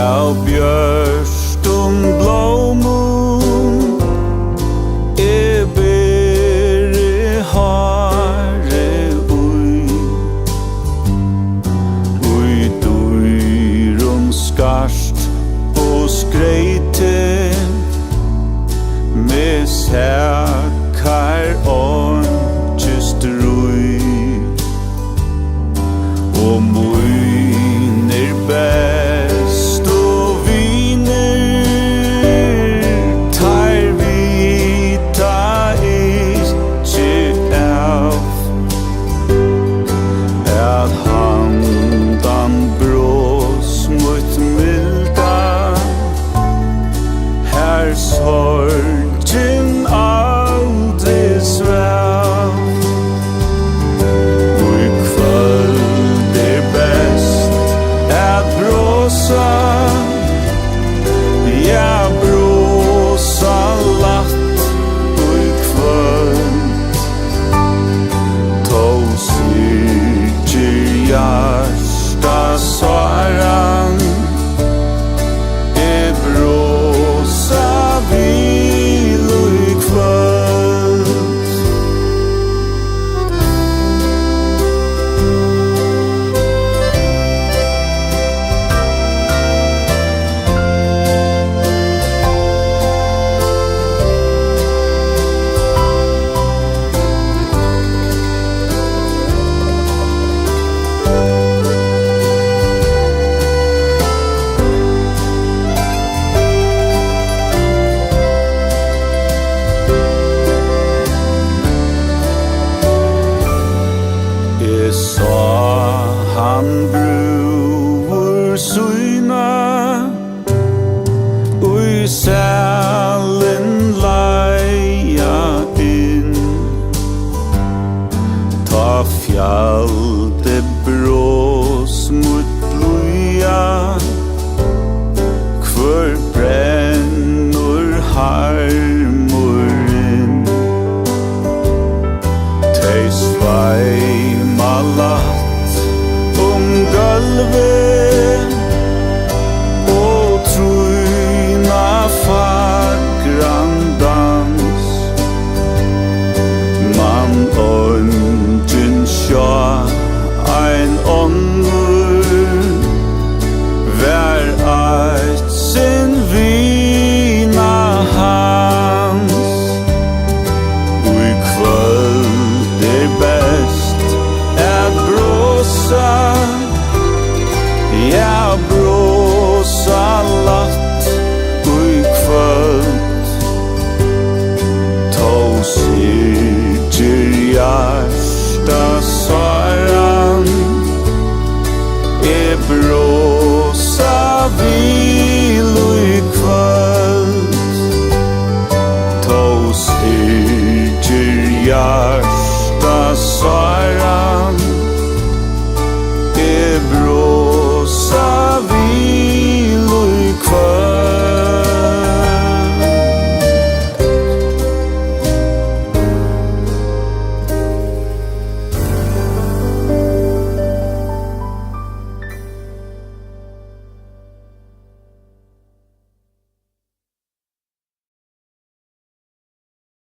av bjørstum blómum beri hare ui dýrum skarst og skreyti med sækar ångest rui og munir best og viner tar vita ikkje av at handan brås mot milda her sorgin aldri svæv og kvöld best at bråsa ja bråsa latt og kvöld to syrkir hjärsta svaran bråsa vil og kvöld sa han bror syna ui salen leia inn ta fjall